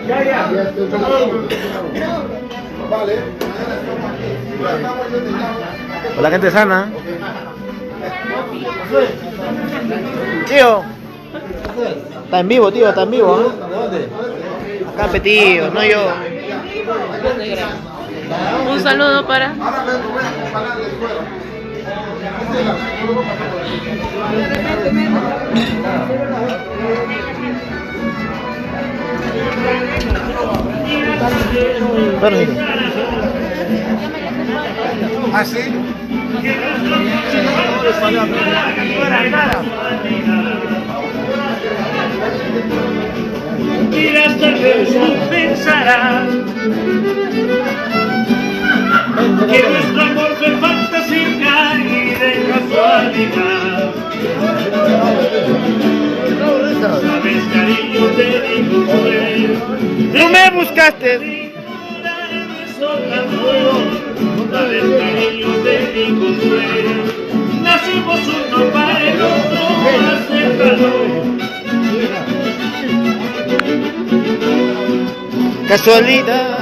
Ya. Vale. La gente sana. Tío. Está en vivo, tío, está en vivo, ¿eh? Acá, tío, no yo. Un saludo para... ¿Ah, sí? Miras tal vez pensarás que nuestro amor fue fantasía y de casualidad. Sabes, cariño, te digo Tú me buscaste. Sabes, cariño, te digo nacimos uno para el otro hace calor. Casualidad.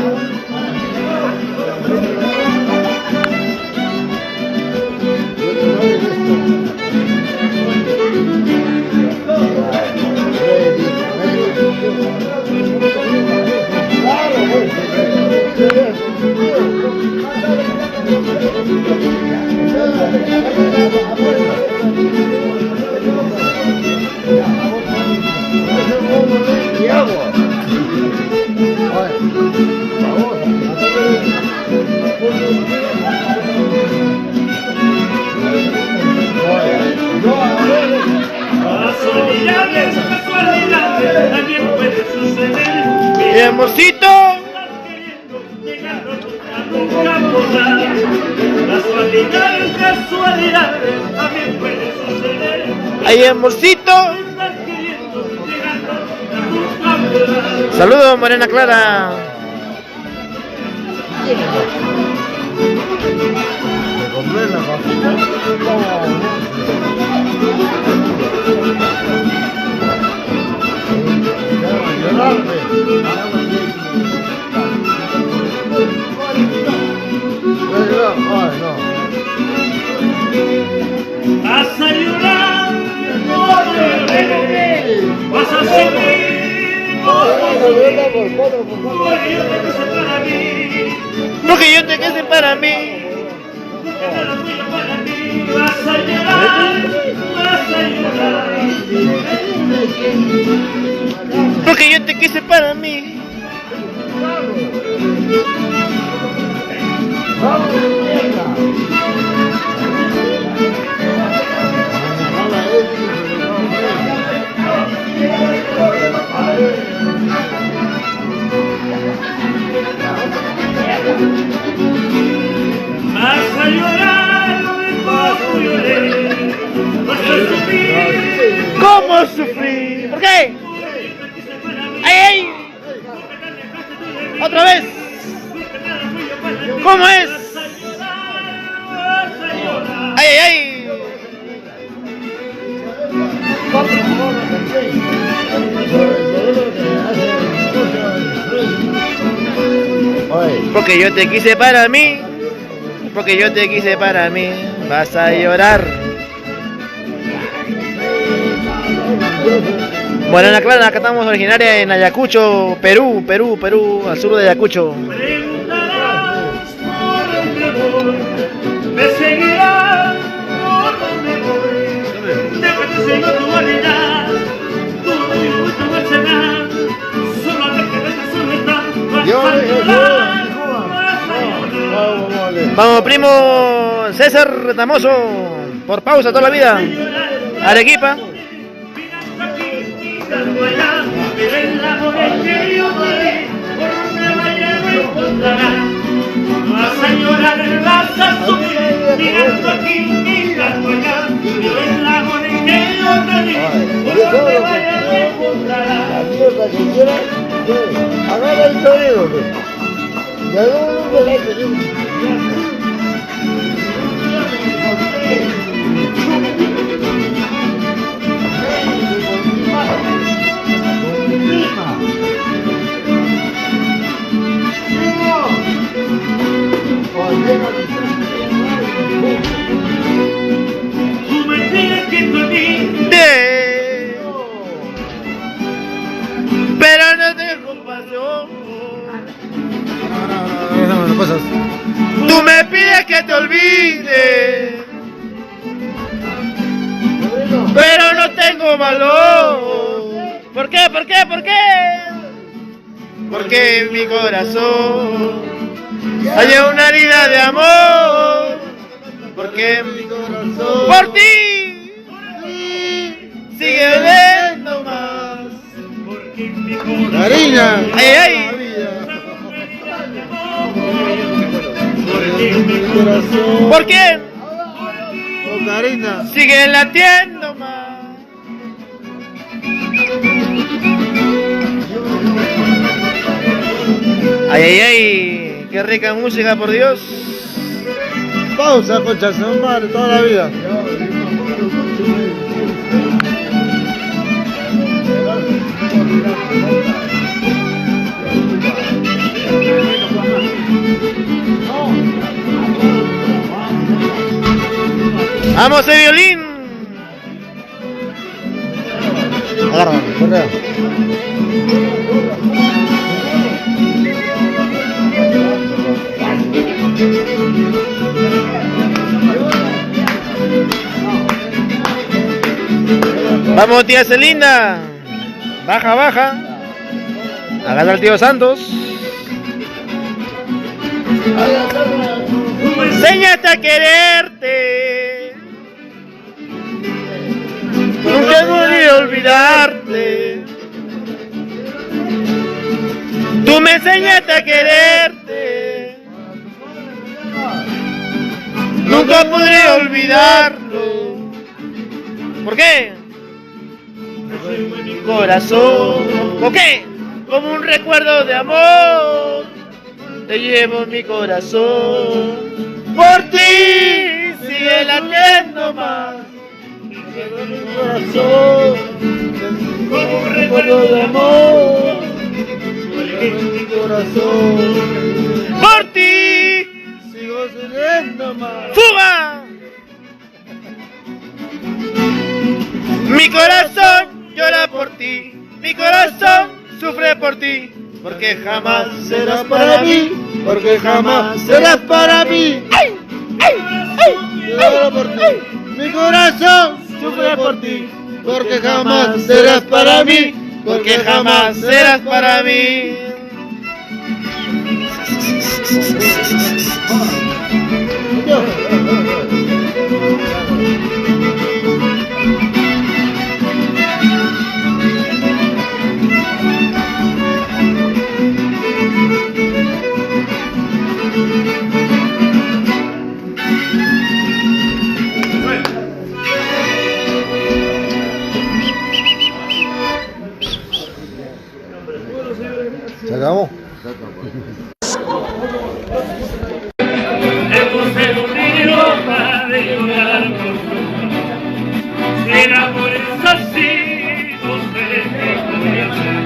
Casualidades, también puede suceder. Mi amorcito. Casualidades, también puede suceder. Ay, amorcito. Saludos, Morena Clara. Vas a llorar, no llores. Vas a sufrir, Porque yo te quise para mí. Vas a llorar, vas a llorar. Porque yo te quise para mí. Vas a llorar, como lloré. Vas a sufrir. ¿Cómo sufrí? ¿Por qué? ¡Ay, ay! ¡Otra vez! ¿Cómo es? ¡Ay, ay, ay! Porque yo te quise para mí. Porque yo te quise para mí. Vas a llorar. Bueno, Ana Clara, acá estamos originaria en Ayacucho, Perú, al sur de Ayacucho. Preguntarás por dónde voy, me seguirás por donde voy. Déjate seguir tu vanidad, tu orgullo y tu falsedad. Solo te quedas en soledad, vas a llorar, vas a llorar. Vamos, primo César Retamoso, por pausa toda la vida. Arequipa. Pero el amor es que yo te di, por donde vaya me encontrarás. Vas a llorar, vas a sufrir, mirando aquí, mirando allá. Pero el amor es que yo te di, por donde vaya me encontrarás. La mierda que quiera, agarra el torero. De dónde le que te olvide, pero no tengo valor. ¿Por qué? ¿Por qué? ¿Por qué? Porque en mi corazón hay una herida de amor. Porque en mi corazón por ti sigue viendo más. Porque en mi corazón Karina. Ay, ay. porque en mi Corazón. ¿Por quién? Oh, Karina. Sigue latiendo más. Ay, ay, ay. Qué rica música, por Dios. Pausa, concha, se madre toda la vida. Vamos, el violín. Agarra, correa. Vamos, tía Celinda. Baja, baja. Agarra al tío Santos. Enséñate a quererte. Nunca voy a olvidarte. Tú me enseñaste a quererte. Nunca podré olvidarlo. ¿Por qué? Mi corazón. ¿Por qué? Como un recuerdo de amor. Te llevo en mi corazón. Por ti sigue latiendo más. En mi corazón, como un recuerdo de amor. En mi corazón, Por ti. sigo siguiendo más. ¡Fuga! Mi corazón llora por ti. Mi corazón sufre por ti. Porque jamás Serás para mí, porque jamás serás para mí. ¡Ay! ¡Ay! ¡Ay! Lloro por ti. Mi corazón sufre por ti, porque jamás serás para mí, Porque jamás serás para mí. ¿Se acabó? Hemos reunido para llorar por tu. Será por eso así, no sé qué voy a hacer.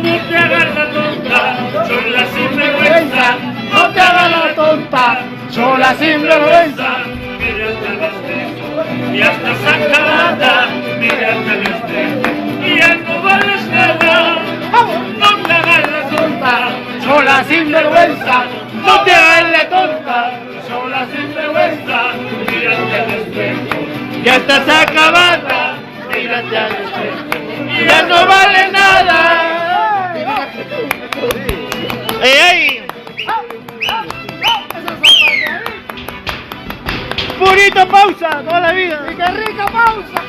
No te hagas la tonta, son las sinvergüenza. No te hagas la tonta, son las sinvergüenza. Mírate al espejo, ya estás acabada. Mírate al espejo, ya no vales nada. No te hagas la tonta, sola sinvergüenza. No te hagas la tonta, sola sinvergüenza. Mírate al espejo, ya estás acabada. Mírate al espejo, ya no vale nada. ¡Ey, ey! Purito pausa toda la vida. ¡Y qué rica pausa!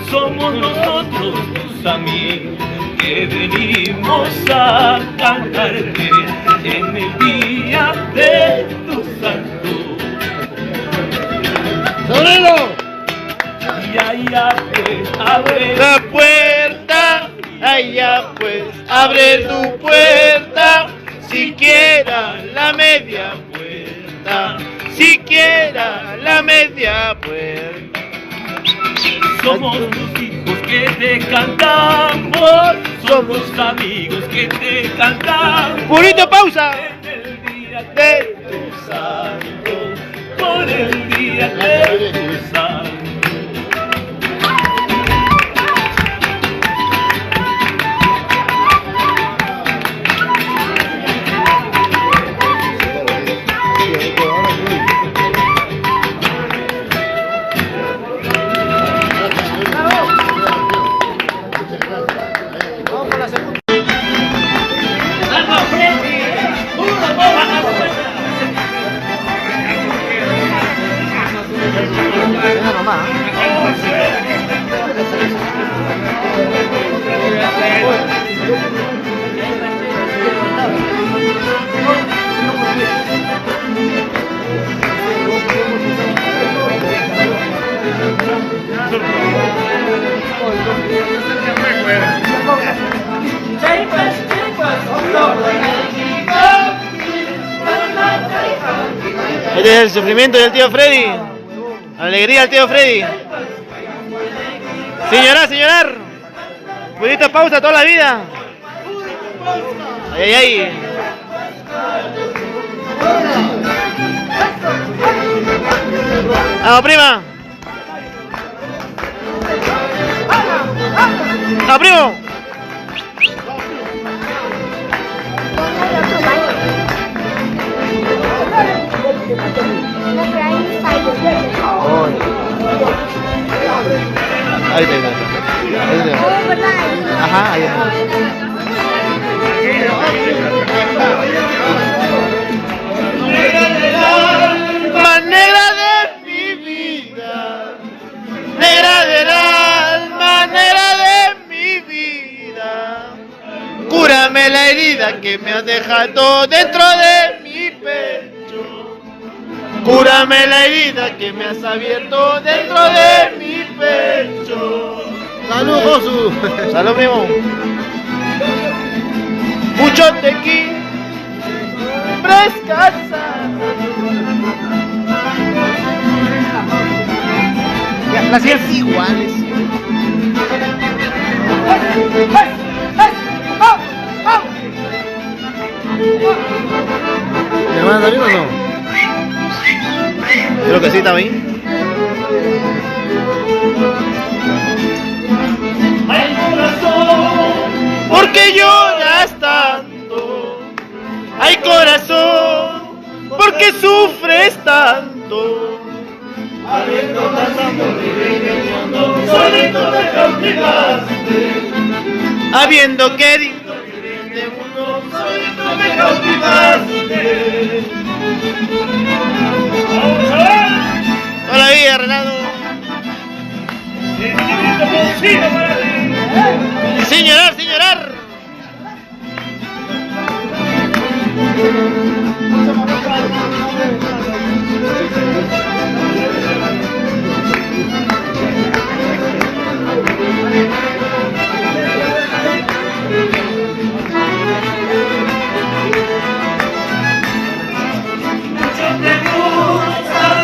Somos nosotros tus amigos que venimos a cantarte en el día de tu santo. ¡Sonido! Y allá te abre La puerta, allá pues, abre tu puerta, siquiera la media puerta, siquiera la media puerta. Somos tus hijos que te cantamos, somos amigos que te cantamos. Purito pausa. En el día de tu santo, por el día de tu santo. mamá. Este es el sufrimiento del tío Freddy. Alegría del tío Freddy. Señora, señorar. Pudiste pausa toda la vida. Ay, ay, ay. Vamos, prima. Vamos, primo. Ahí está, ahí está. Ajá, ahí está. Más negra de mi vida, negra del alma, negra de mi vida. Cúrame la herida que me has dejado dentro de mi pecho. Cúrame la herida que me has abierto dentro de mi pecho. ¡Salud, Josu! ¡Salud, primo! Mucho te quiero descansar. Las ideas iguales. ¿Me van a salir o no? Creo que sí, está bien. Ay, corazón, ¿Por qué lloras tanto? Ay, corazón, ¿por qué sufres tanto? habiendo nacido vivir en el mundo, solito te cautivaste. Habiendo querido vivir de mundo, Solito me cautivaste. Vamos a ver. toda la vida, Renato. Sentimiento consigo para ti. Sin llorar, sin llorar.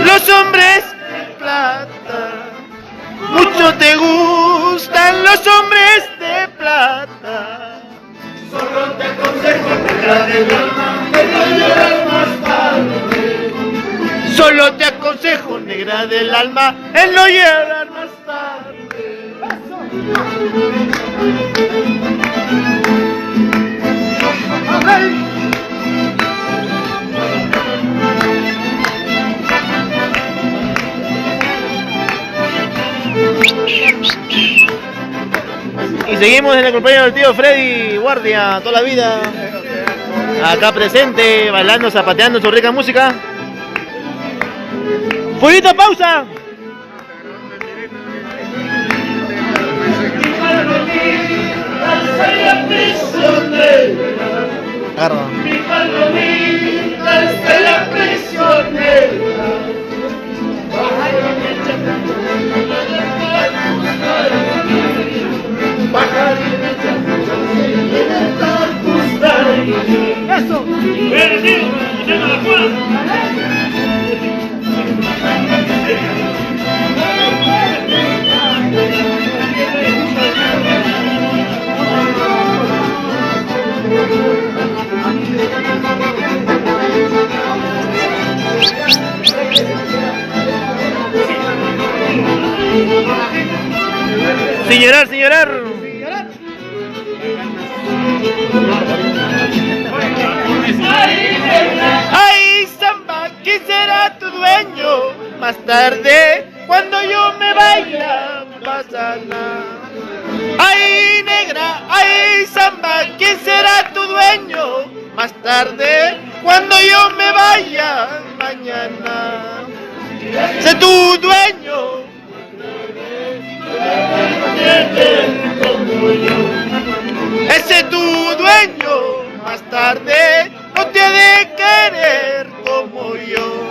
Los hombres de plata, mucho te gustan los hombres de plata. Solo te aconsejo negra del alma que no llores más tarde. Solo te aconsejo, negra del alma, el no llorar más tarde. Y seguimos en el cumpleaños del tío Freddy Guardia, toda la vida. Acá presente, bailando, zapateando su rica música. ¡Fueguito, pausa! Agarra. Mi palomita es la prisionera. ¡Eso! Sin llorar, sin llorar. Ay, samba, ¿quién será tu dueño? Más tarde, cuando yo me vaya, vas a nada. Ay, negra, ay, samba, ¿quién será tu dueño? Más tarde, cuando yo me vaya, mañana. Sé tu dueño, de tu dueño, más tarde no te ha de querer como yo.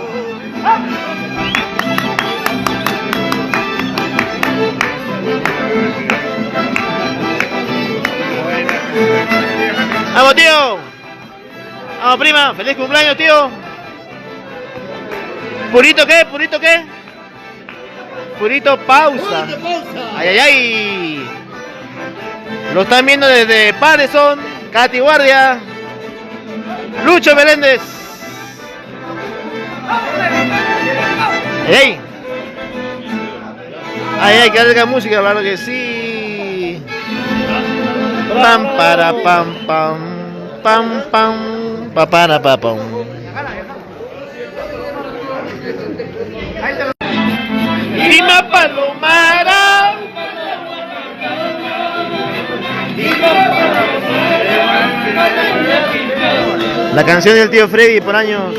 Vamos, tío. Vamos, prima. Feliz cumpleaños, tío. ¿Purito qué? ¿Purito qué? Purito pausa. Ay, ay, ay. Lo están viendo desde Patterson, Katy Guardia, Lucho Meléndez. Ay, ay. Ay, ay, que larga música, claro que sí. Pam para pam pam pam pam pa para pa pam. Lima Palomara. La canción del tío Freddy por años.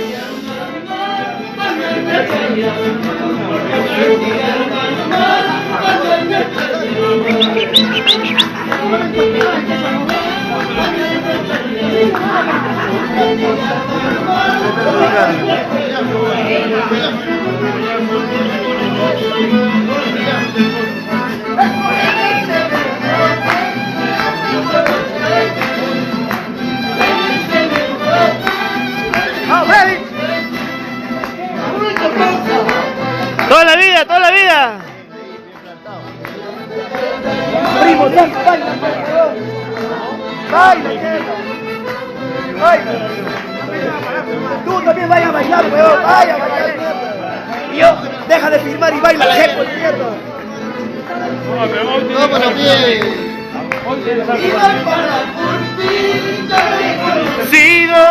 Toda la vida, toda la vida. Primo, Blanco, baila, baila. Tú también vayas a bailar, weón, vaya a bailar. Y yo, deja de filmar y baila, jeco, mierda. No, para bien. Sigo.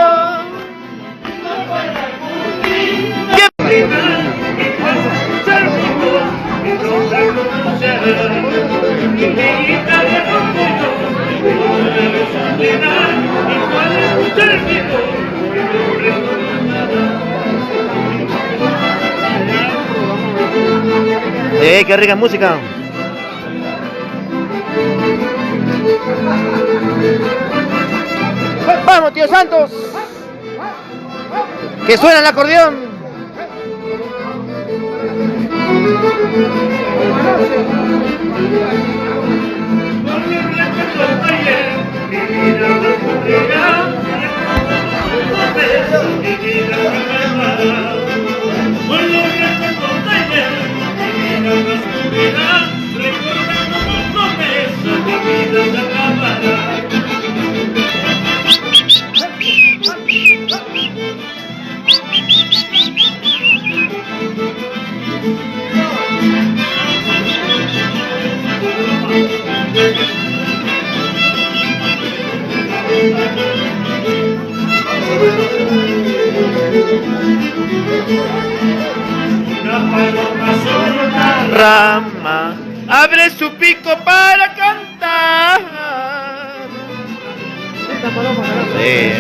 Qué rica música. Vamos, tío Santos. Que suena el acordeón. Rama abre su pico para cantar. Sí.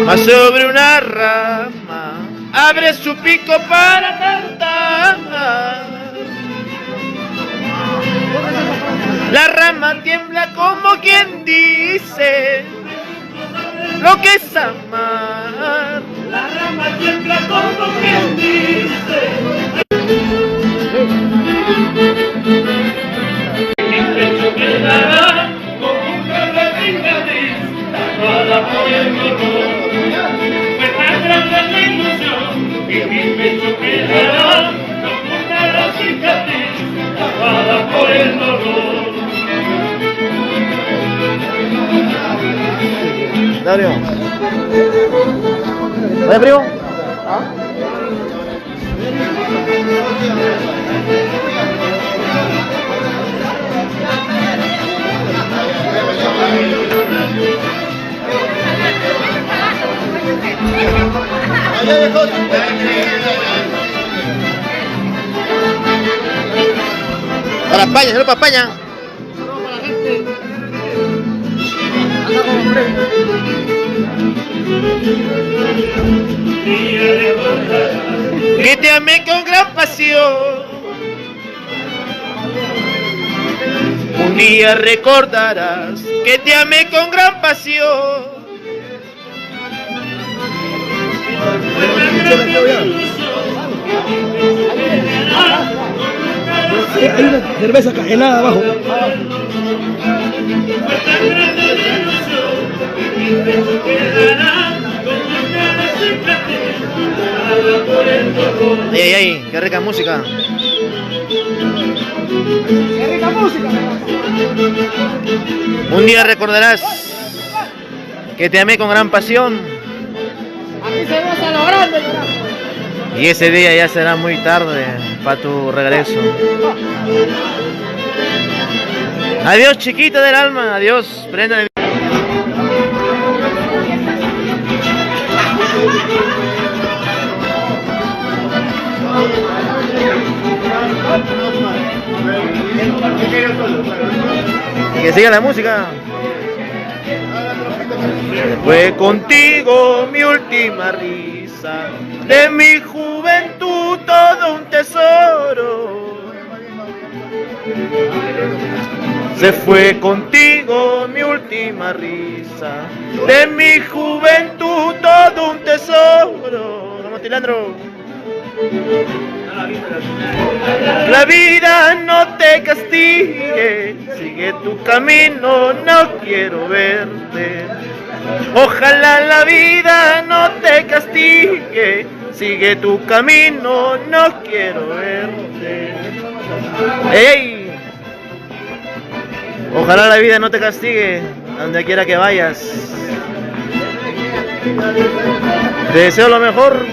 Más sobre una rama abre su pico para cantar. La rama tiembla como quien dice lo que es amar. La rama tiembla como quien dice. Mi pecho quedará como un perro brincadís, tapada por el dolor. Fue tan grande la ilusión que mi pecho quedará como una cicatriz, tapada por el dolor. Dario. Oye, primo. Para España, solo para España. Que te amé con gran pasión. Un día recordarás que te amé con gran pasión. Hay una cerveza helada abajo. Ay, ay, ay, qué rica música. ¡Qué rica música! Un día recordarás que te amé con gran pasión. Aquí se goza lo grande, carajo. Y ese día ya será muy tarde para tu regreso. Adiós, chiquita del alma. Adiós, Brenda. Que siga la música. Fue contigo mi última risa, de mi juventud todo un tesoro. Se fue contigo mi última risa, de mi juventud todo un tesoro. Vamos, Tilandro. La vida no te castigue, sigue tu camino, no quiero verte. Ojalá la vida no te castigue, sigue tu camino, no quiero verte. ¡Ey! Ojalá la vida no te castigue, donde quiera que vayas. Te deseo lo mejor.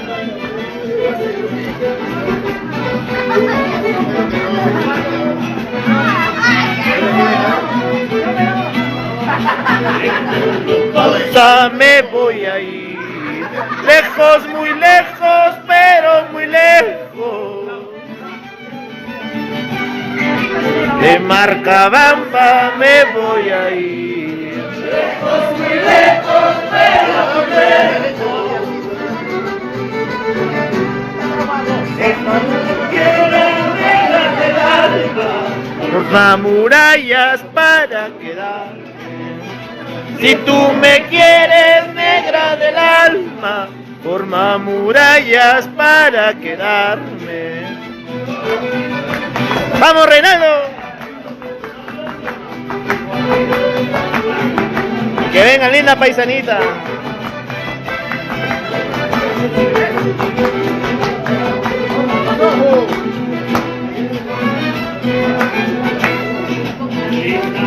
Ya me voy a ir, lejos, muy lejos, pero muy lejos. De Marcabamba me voy a ir, lejos, muy lejos, pero muy lejos. Forma murallas para quedarme. Si tú me quieres, negra del alma, forma murallas para quedarme. ¡Vamos, Reinaldo! Que venga, linda paisanita.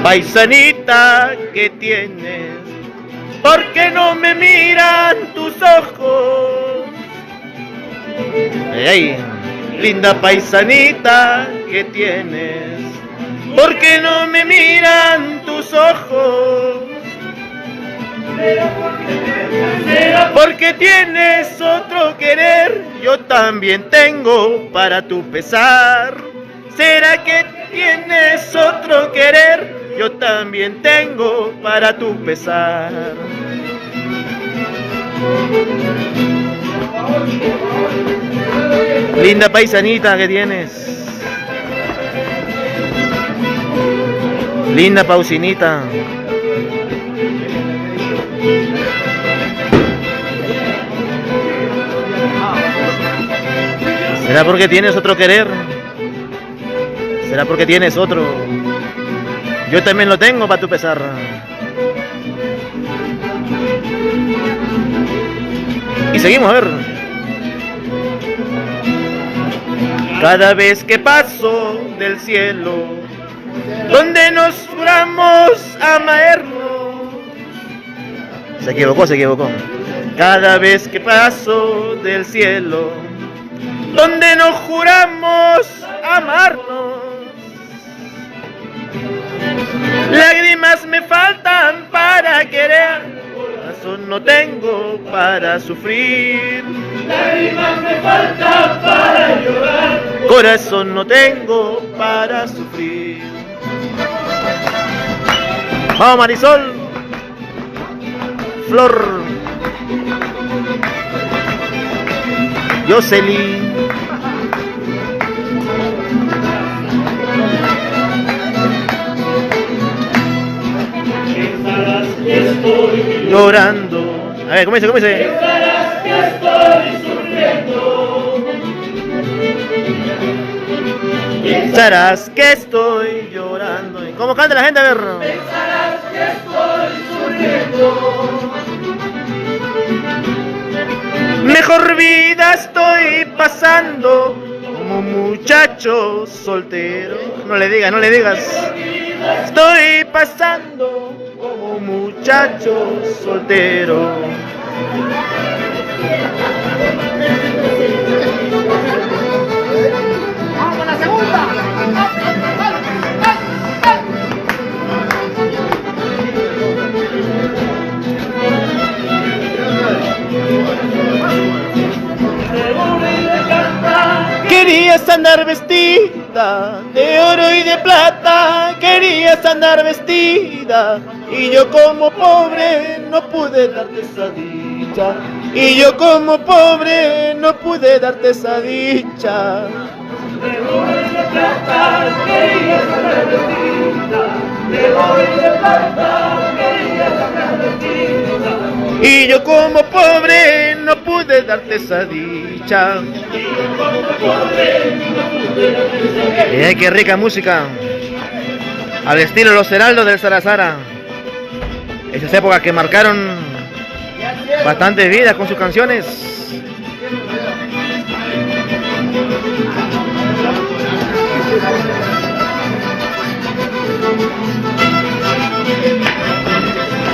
Paisanita, ¿qué tienes? ¿Por qué no me miran tus ojos? Hey, linda paisanita, ¿qué tienes? ¿Por qué no me miran tus ojos? Porque tienes otro querer, yo también tengo para tu pesar. ¿Será que tienes otro querer? Yo también tengo para tu pesar. Linda paisanita que tienes. Linda pausinita. ¿Será porque tienes otro querer? ¿Será porque tienes otro? Yo también lo tengo para tu pesar. Y seguimos, a ver. Cada vez que paso del cielo, donde nos juramos amarnos. Se equivocó, se equivocó. Cada vez que paso del cielo, donde nos juramos amarnos. Lágrimas me faltan para querer, corazón no tengo para sufrir. Lágrimas me faltan para llorar, corazón no tengo para sufrir. Vamos, Marisol, Flor, Jocelyn. llorando. A ver, ¿cómo dice? ¿Cómo dice? Pensarás que estoy sufriendo. Pensarás que estoy llorando. ¿Cómo canta la gente? A ver. Pensarás que estoy sufriendo. Mejor vida estoy pasando como muchacho soltero. No le digas, no le digas. Estoy pasando como muchacho soltero. Vamos con la segunda. Querías andar vestida de oro y de plata, querías andar vestida, y yo como pobre no pude darte esa dicha, y yo como pobre no pude darte esa dicha. De oro y de plata querías andar vestida, de oro y de plata querías andar vestida. Y yo como pobre no pude darte esa dicha. Qué rica música. Al estilo Los Heraldos del Sarazara. Esas épocas que marcaron bastantes vidas con sus canciones.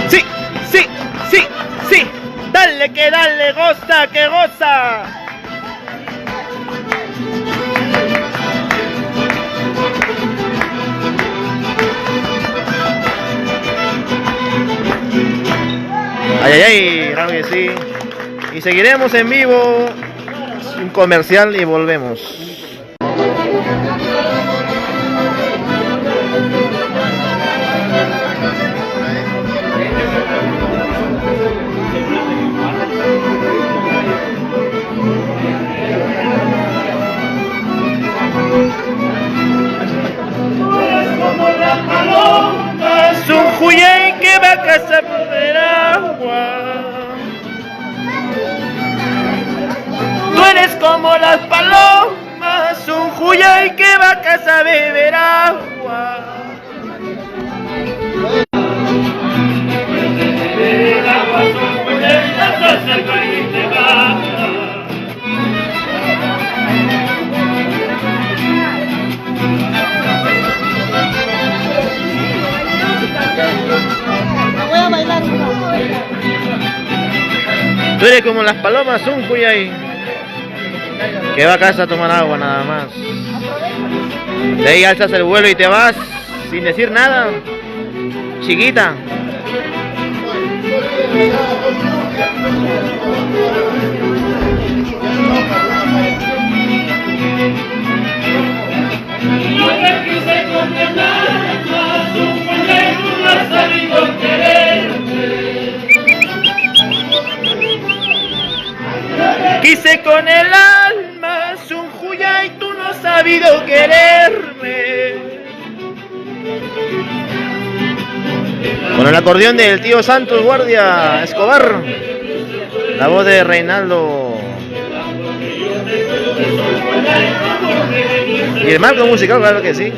Sí, sí, sí, sí. Dale que dale, goza que goza. Ay, ay, ay, claro que sí. Y seguiremos en vivo. Un comercial y volvemos. Es un juyay que va a casa por el agua. Tú eres como las palomas, un juyay que va a casa a beber agua. El agua son puñetas, se acerca y te va. Voy a bailar una. Tú eres como las palomas, un juyay que va a casa a tomar agua nada más. De ahí alzas el vuelo y te vas sin decir nada, chiquita. Yo te quise condenar, mas un puñal tú no has sabido quererme. Quise con el alma, un juyay, tú no has sabido quererme. Con el acordeón del tío Santos Guardia Escobar, la voz de Reinaldo y el marco musical, claro que sí.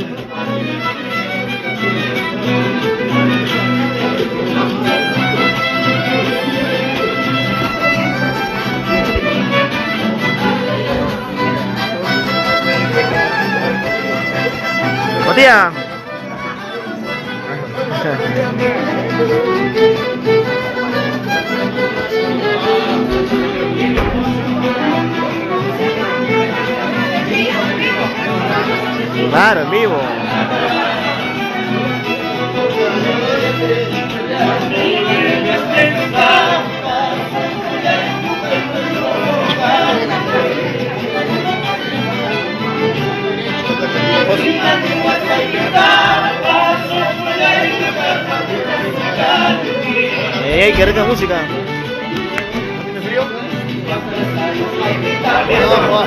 Tía. Claro, en vivo. ¡Ey, qué rica música! ¿Tiene frío? Mira. Vamos a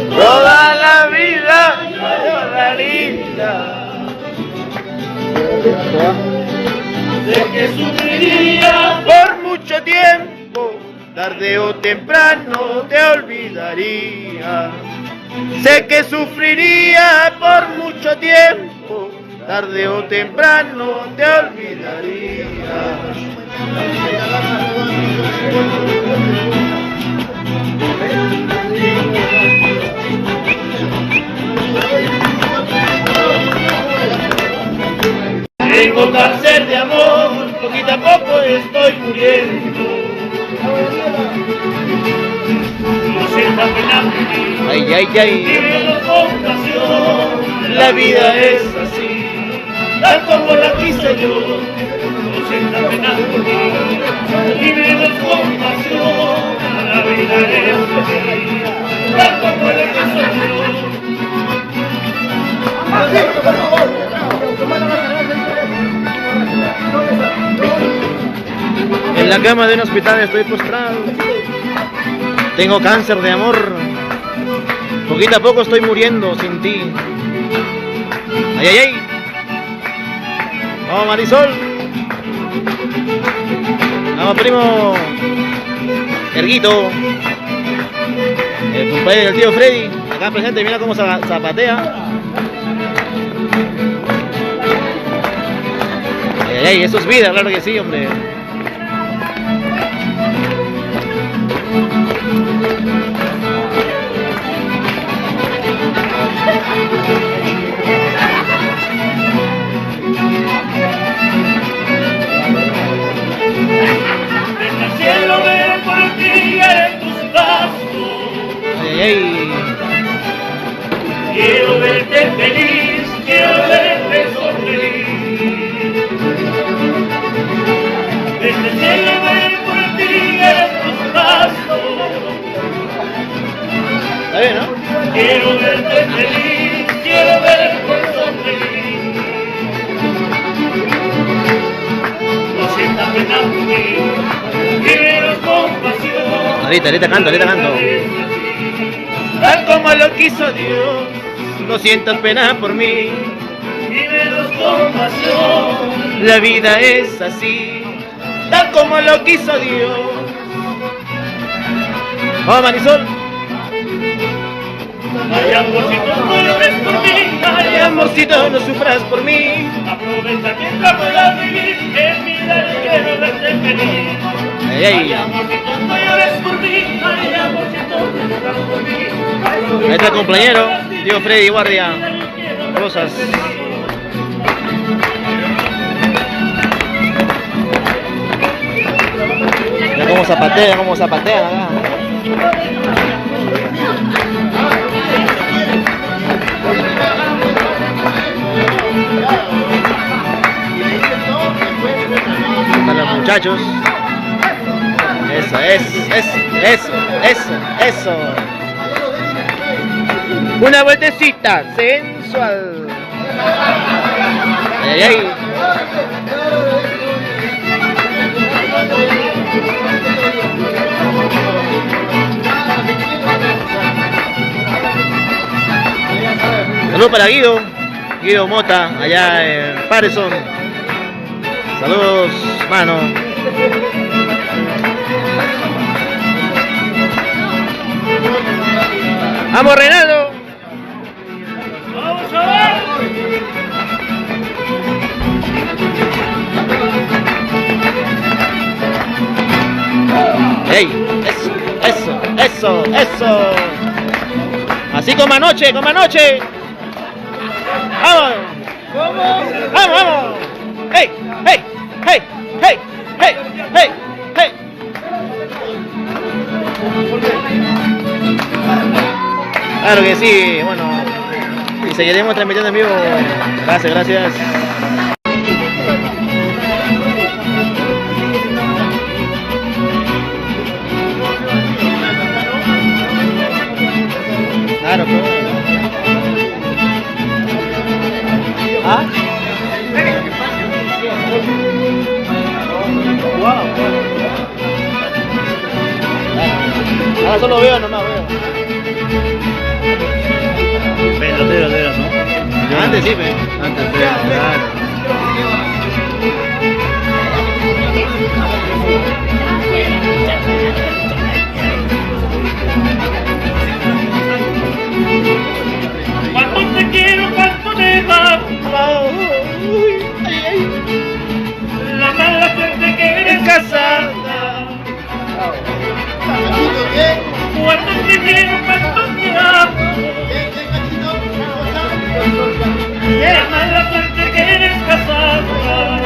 apretar. Sé que sufriría Por mucho tiempo, tarde o temprano te olvidaría. Sé que sufriría por mucho tiempo, tarde o temprano te olvidaría. Tengo cáncer de amor, poquito a poco estoy muriendo. No sienta pena por mí, Ay, ay, ay, vívelo con pasión. la vida es así, Tal como la quise yo, no sienta pena por mí, vívelo con pasión. La vida es así, tal como la quise yo. en la cama de un hospital estoy postrado. Tengo cáncer de amor, poquito a poco estoy muriendo sin ti. Ay, ay, ay. Vamos, Marisol. Vamos, primo Erguito. El compañero del tío Freddy, acá presente, mira cómo zapatea. Ay, ay, ay, eso es vida, claro que sí, hombre. Desde el cielo veo por ti en tus brazos. Ay, ay, Quiero verte feliz, quiero verte sonreír. Desde el cielo veo por ti en tus brazos. está bien, ¿no? Quiero verte feliz, quiero verte sonreír. No sientas pena por mí, vívelos con pasión. Ahorita canto, ahorita canto. Tal como lo quiso Dios, no sientas pena por mí. Vívelos con pasión. La vida es así, tal como lo quiso Dios. Vamos, Marisol. Ay, amorcito, no llores por mí. Ay, amorcito, no sufras por mí. Aprovecha mientras puedas vivir. En mi vida quiero verte feliz. Ay, Ay, ay. amorcito, no llores por mí. Ay, amorcito, no sufras por mí. Ahí está el compañero, tío Freddy Guardia. Rosas. Mira cómo zapatean acá. Para los muchachos. Eso. Una vueltecita sensual. Ay, ay. Saludos para Guido Mota, allá en Patterson. Saludos, mano. ¡Vamos, Renaldo! Vamos a ver. ¡Ey! ¡Eso! Así como anoche. ¡Vamos! ¡Vamos! ¡Hey! Claro que sí, bueno, y seguiremos transmitiendo en vivo. Gracias. Claro, pues. ¿Ah? Wow. Ahora solo veo, nomás veo. Pelotero, ¿no? Antes sí, pe. Antes, claro. firme tu tiempo. Qué mala suerte que eres casada.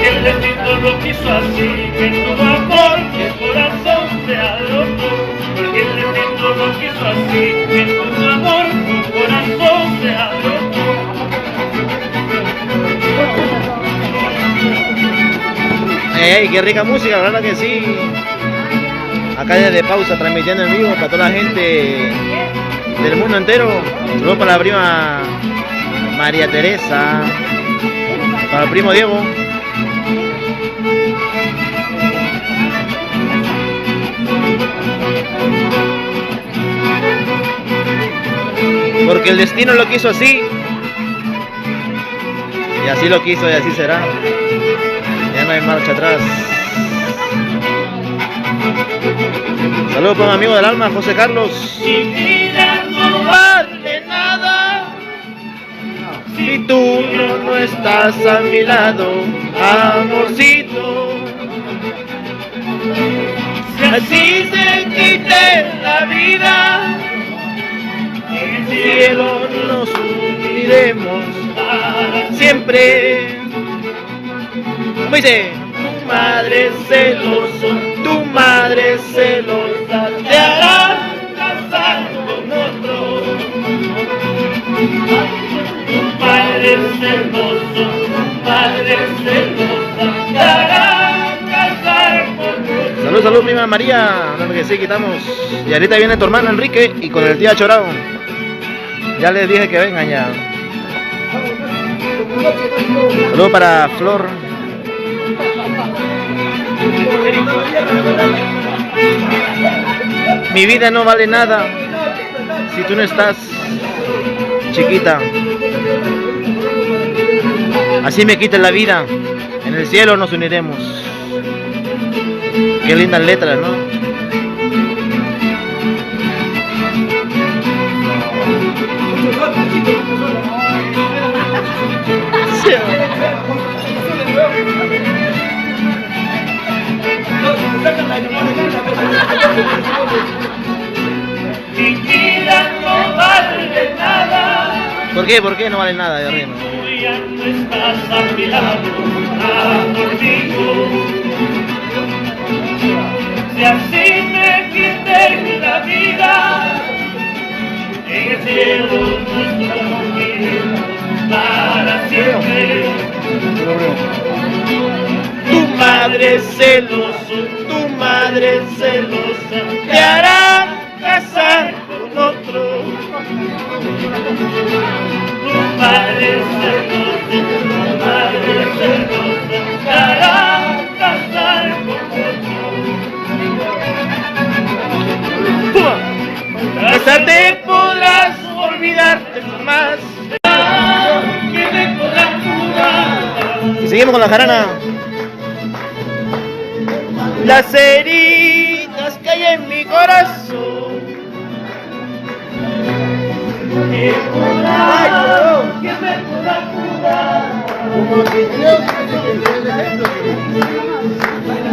El destino lo quiso así, que tu amor, que el corazón sea loco. Porque el destino lo quiso así, que tu amor, tu corazón sea loco. Ey, qué rica música, ¿verdad que sí? Acá desde Pausa, transmitiendo en vivo para toda la gente del mundo entero. Saludos para la prima María Teresa, para el primo Diego. Porque el destino lo quiso así. Y así lo quiso y así será. Ya no hay marcha atrás. Saludos para un amigo del alma, José Carlos. Mi vida no vale nada Si tú no estás a mi lado, amorcito. Si así se quite la vida, en el cielo nos uniremos siempre. ¿Cómo dice? Tu madre celosa, te hará casar con otro. padre celoso, te hará casar con Salud, salud, prima María. No, que sí, quitamos. Y ahorita viene tu hermano Enrique y con el tío Chorao. Ya les dije que vengan ya. Saludos para Flor. Mi vida no vale nada si tú no estás, chiquita. Así me quiten la vida, en el cielo nos uniremos. Qué lindas letras, ¿no? Sí. Mi vida no vale nada. ¿Por qué? ¿Por qué no vale nada de arriba? Tú ya no estás a mi lado, conmigo. Si así me quiten la vida, en el cielo nuestro unidos para siempre. Tu madre celosa, te hará casar con otro. Tu padre celoso, te hará casar con otro. Casarte podrás, olvidarte jamás. Que me podrás jurar. Y seguimos con la jarana. Las heridas que hay en mi corazón. Que me podrás jurar.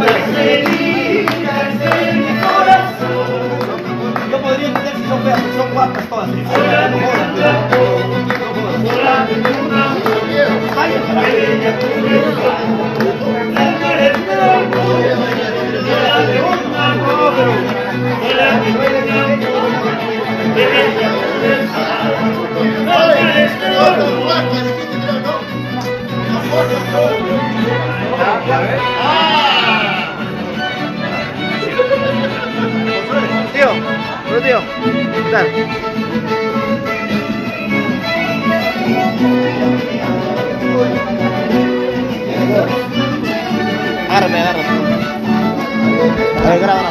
Las heridas de mi corazón. Yo podría entender si son feas, son guapas todas. Tío, tío, ¿qué tal? Agárrame, agárrame. A ver, graba.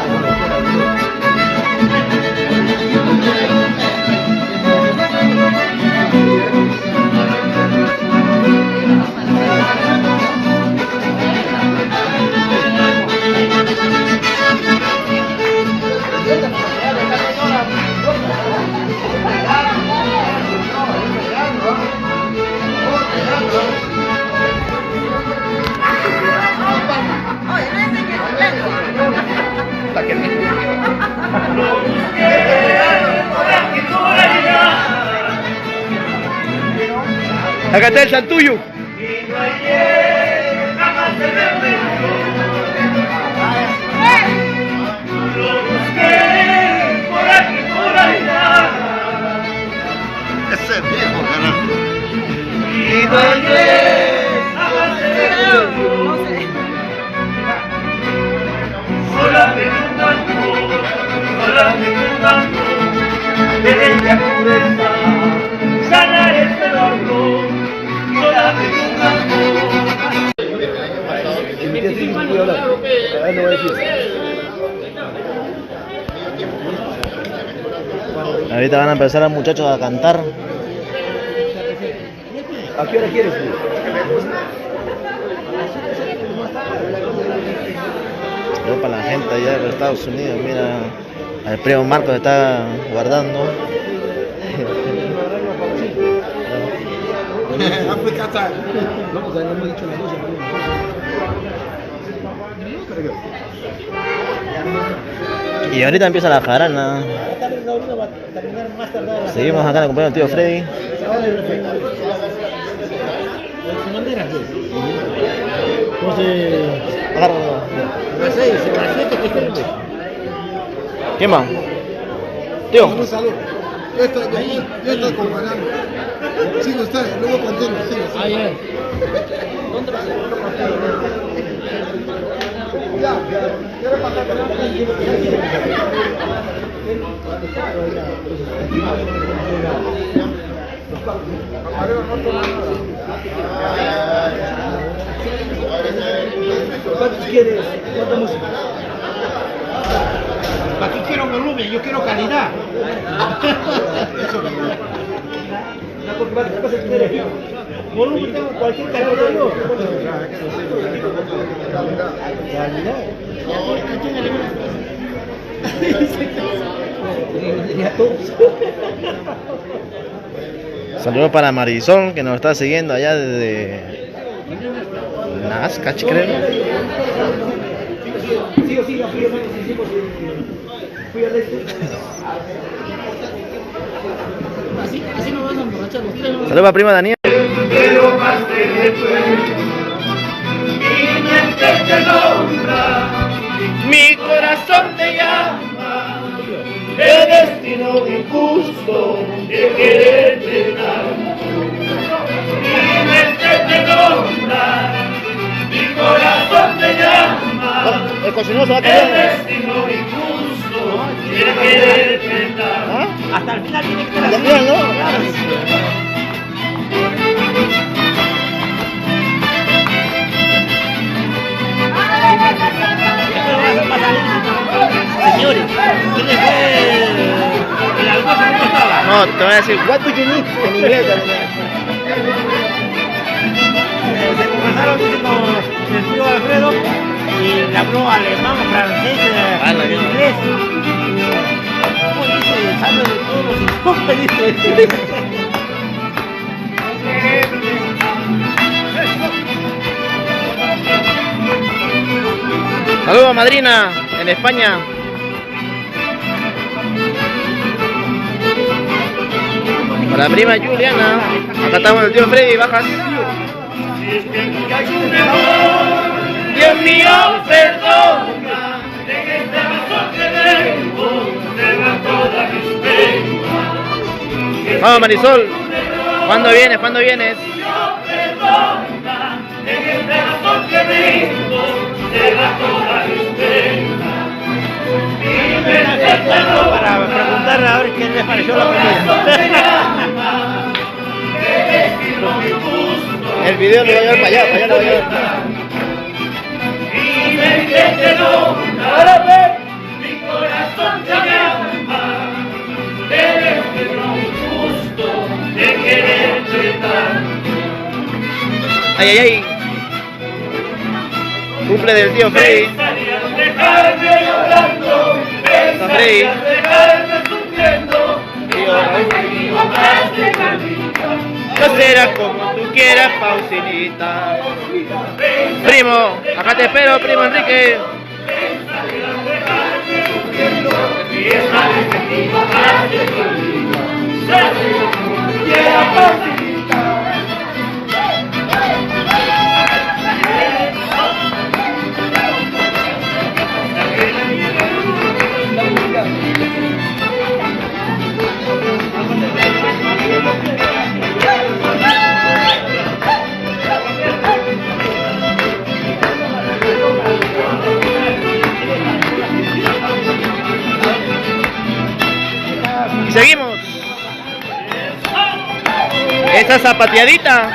Ah, Acá está el Santuyo. Y no hay quien jamás se me olvidó. Lo busqué por aquí, por allá. Ese viejo carajo. Y no hay quien jamás se me olvidó. Solamente un amor, solamente un amor. De ella pureza, sanar este dolor. Solamente un amor. Ahorita van a empezar los muchachos a cantar. ¿A qué hora quieres? Yo para la gente allá de Estados Unidos, mira, el primo Marcos se está guardando. África está. No, pues ahí no hemos dicho la cosa. Y ahorita empieza la jarana. Seguimos acá acompañando al tío Freddy. Agárralo. ¿Quién más? Tío. Un saludo. Yo estoy comparando. Sigue usted, luego continúo, sigue. ¿Cuántos quieres? ¿Cuánta música? Aquí quiero volumen, yo quiero calidad. No, porque vas a tener volumen, tengo cualquier calidad, ¿no? Saludos para Marisol, que nos está siguiendo allá desde Nazca, creo. Sí, fui al este. Así nos van a emborrachar los tres. Saludos para prima Daniel. Pero más te recuerdo, mi mente te nombra, mi corazón te llama, el destino injusto de quererte tanto. Mi mente te nombra, mi corazón te llama, El cocinero se va a el quedar. destino injusto de quererte tanto. Hasta el final tiene que estar Ya, así. ya, ¿no? Señores, ¿quién fue el almuerzo? ¿Cómo estaba? No, te voy a decir, what do you need? En inglés también. Se conversaron con el tío Alfredo y le habló alemán, francés, inglés. ¿Cómo dice? Sabe de todos los idiomas, dice. Saludos madrina, en España. Para la prima Juliana. Acá estamos el tío Freddy, bajas. Si es que nunca hay un error, Dios mío, perdona, de que este razón que tengo, te va toda mis penas. Vamos Marisol. ¿Cuándo vienes? ¿Cuándo vienes? Dios perdona, de que este razón que tengo, te va toda mis penas. Mi mente te nombra, Para preguntarle a ver qué les pareció la comida. el destino injusto. El video lo voy a llevar para allá lo voy a llevar. Mi mente te nombra, mi corazón te llama, eres lo injusto de quererte tanto. Ay, ay, ay. Cumple del tío Freddy. Pensarías dejarme llorando, pensarías dejarme sufriendo, Tío Raúl. te equivocaste, camino. No será como tú quieras, Pausinita. Primo, acá te espero, primo Enrique. Y esta vez te equivocaste conmigo. Sé como quiera, Pausinita. esa zapateadita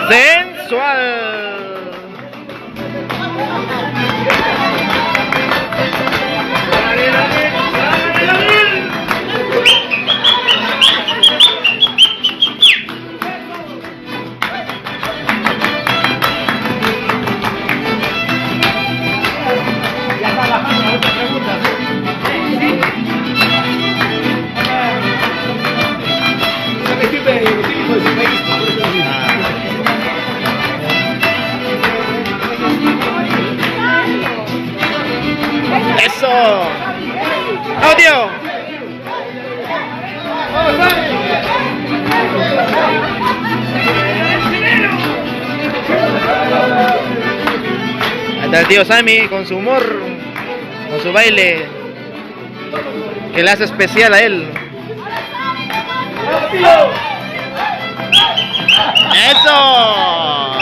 sensual. Ya está bajando otra pregunta. Eso. Audio. Ahí está el tío Sammy con su humor, con su baile que le hace especial a él. Eso.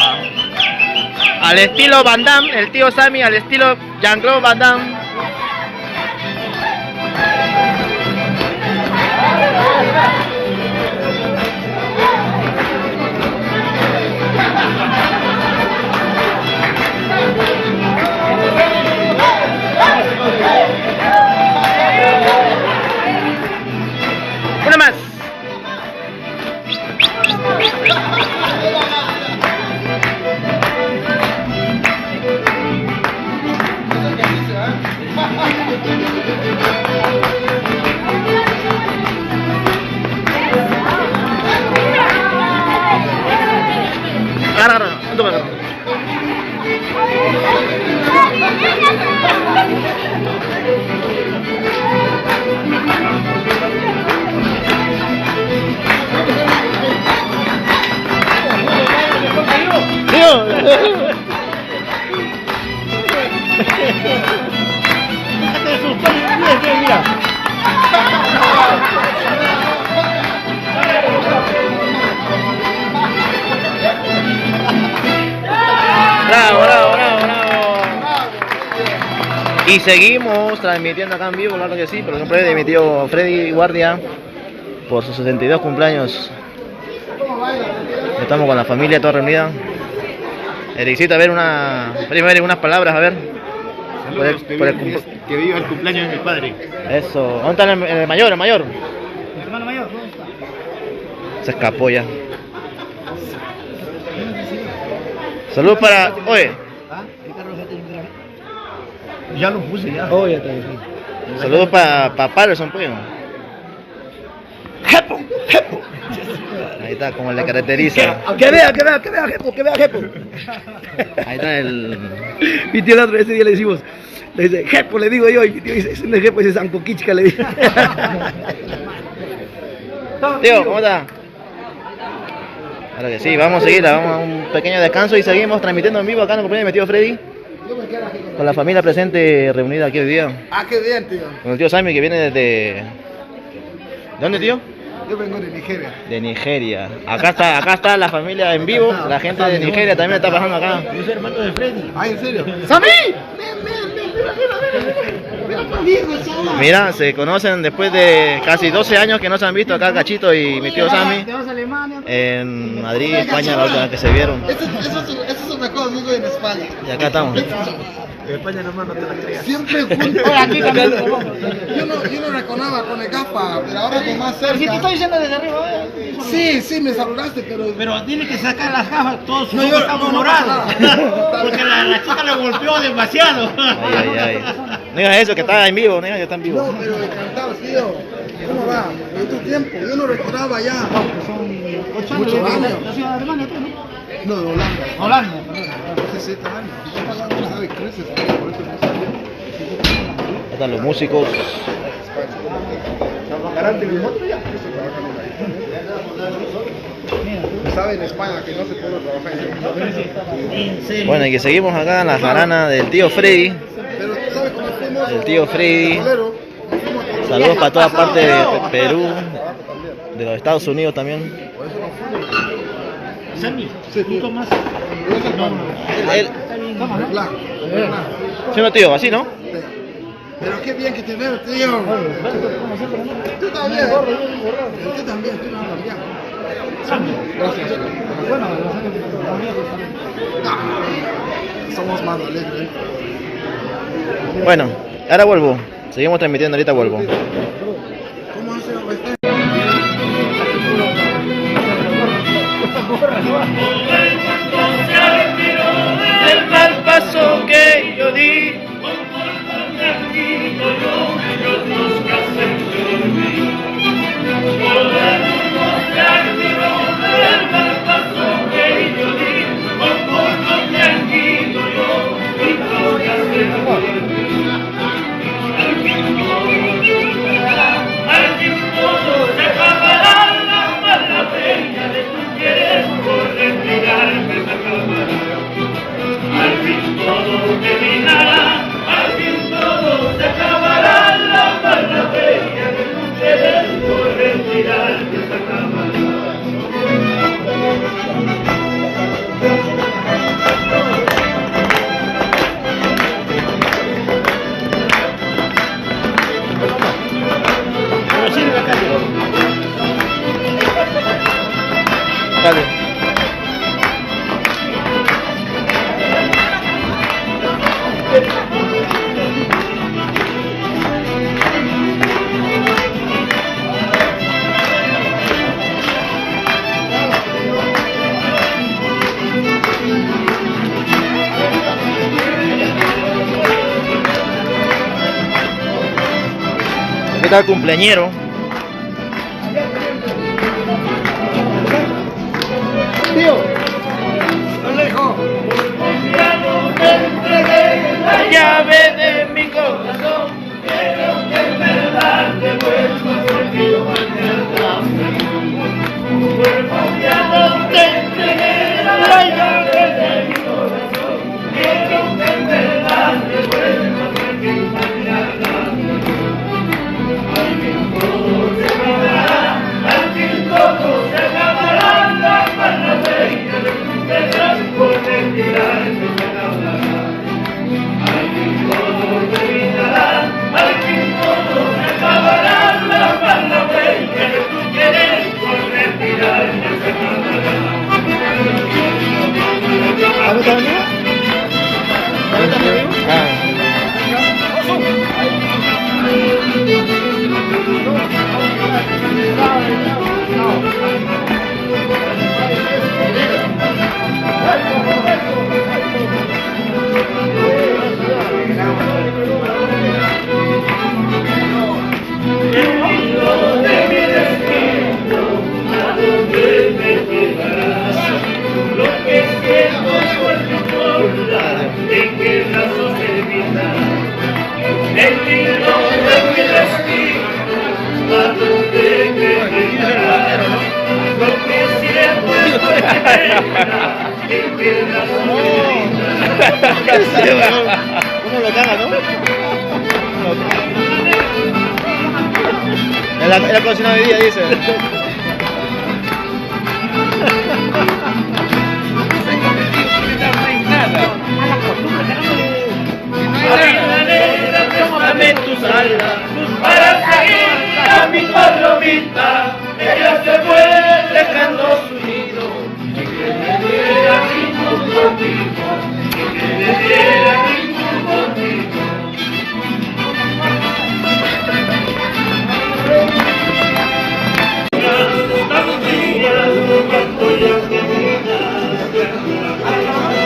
Al estilo Van Damme, el tío Sammy al estilo Jean-Claude Van Damme. Una más. Agarra, agarra. Bravo, bravo, bravo, bravo. Y seguimos transmitiendo acá en vivo, claro que sí, por ejemplo de mi tío Freddy Guardia por sus 62 cumpleaños. Estamos con la familia toda reunida. Ericito, a ver unas palabras, a ver. Que viva el cumpleaños de mi padre. Eso. ¿Dónde está el mayor, el mayor? Mi hermano mayor, ¿dónde está? Se escapó ya. Saludos para... Oye. Ya lo puse ya. Oh, ya está bien. Saludos para Patterson, pues. ¡Jepo! ¡Jepo! Ahí está, como le caracteriza. Que vea, Jepo, que vea, Jepo. Ahí está el... Mi tío el otro, ese día le decimos, le dice, Jepo, le digo yo, y mi tío dice, ese no es Jepo, ese es Sancoquichca, le dice. Tío, ¿cómo está? Ahora que sí, vamos a seguir, vamos a un pequeño descanso y seguimos transmitiendo en vivo acá en el cumpleaños de mi tío Freddy. Con la familia presente reunida aquí hoy día. Ah, qué bien, tío. Con el tío Sammy que viene desde... ¿De dónde, tío? Yo vengo de Nigeria. De Nigeria. Acá está la familia en vivo. La gente de Nigeria también está pasando acá. Yo soy hermano de Freddy. Ah, ¿en serio? ¡Sammy! Mira, Mira, se conocen después de casi 12 años que no se han visto acá Cachito y mi tío Sammy en Madrid, España, la última vez que se vieron. Eso es el mejor amigo en España. Y acá estamos. En España nomás no te la creas. Siempre juntos. Aquí también. Yo no reconaba con el gafa, pero ahora con más Pero si te cerca. estoy diciendo desde arriba, Sí, me saludaste, pero... Pero tiene que sacar las gafas, todos sus No, ojos yo- están no, no morados. pasa nada. Porque la chica le golpeó demasiado. Ay, ay, ay. No digas eso, que está en vivo, no digas que está en No, vivo. pero encantado, tío. ¿Cómo va? ¿En tu tiempo? Yo no recordaba ya. Muchos años. nació en Alemania, tú, ¿no? No, de Holanda. Holanda. 60 años. Tú sabes, creces, por eso no sabía. Ahí están los músicos. Sabe en España que no se puede trabajar En serio. Bueno, y que seguimos acá en la jarana del tío Freddy. Pero ¿sabes cómo fuimos? El tío Freddy. Bolero. Saludos para toda parte de Perú, de los Estados Unidos también. Sammy, Sí, ¿tú tomas? Él, Blanco. ¿sí no, tío? Así, ¿no? Pero qué bien que te veo, tío. Tú también. Tú también, tú no has cambiado. Gracias. Bueno, los amigos Somos más alegres. Bueno, ahora vuelvo. Seguimos transmitiendo, ahorita vuelvo. ¿Cómo hace? El mal paso que yo di. Dale. ¿Qué tal, cumpleañero? Tío, Alejo. La llave de mi corazón. Creo que en verdad te vuelvo a sentir mañana. Tu cuerpo ya no te entregué la llave de mi corazón. Quiero que en verdad te vuelva a sentir mañana. Al fin todo se acabará, al fin todo se acabará. La mano bella de tus besos por retirarme se acabará. Al fin todo terminará, al fin todo se acabará. La mano bella de tu querer por retirarme se acabará. ¿Ahorita venimos? ¿Ahorita venimos? El hilo de mi destino, a donde me llevarás. Lo que siento por tu forma, en qué brazos terminar. El hilo de mi destino, a donde me llevarás. Lo que siento por tu forma, en qué brazos terminar. ¿Cómo lo caga, no? En la cocina de día, dice. Préstame tus alas para seguir a mi palomita. Ella se fue dejando su nido y que me diera ritmo contigo, y que me diera ritmo contigo. Tantos días cuando ya termina.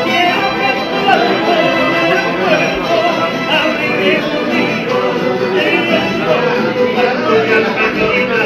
Quiero que tu alma abrigue conmigo, cuando ya termina.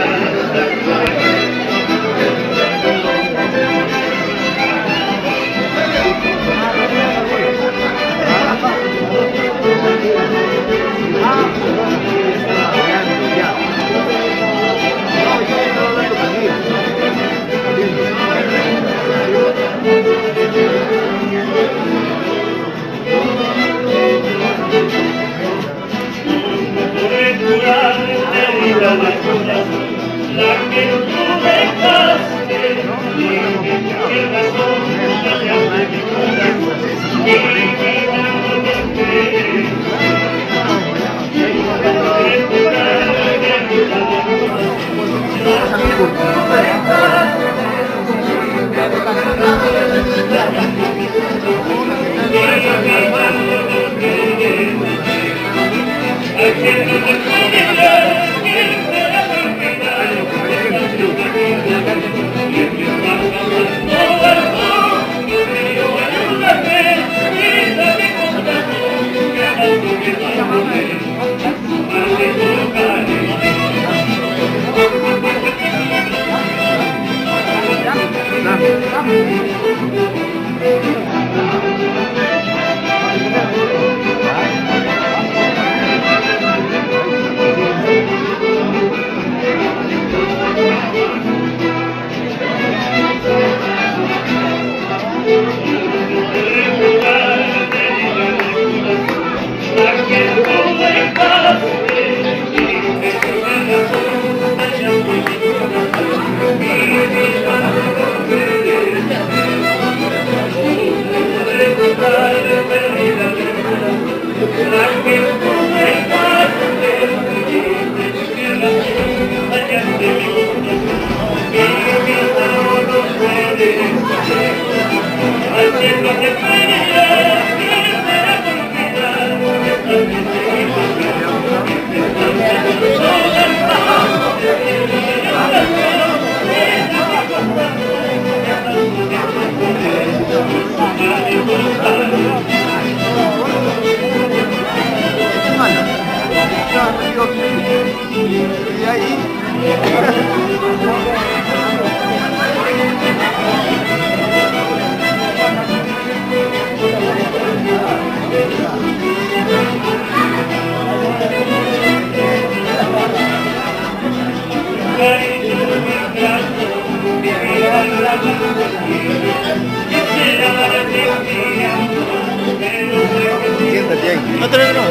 No te no.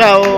Chao.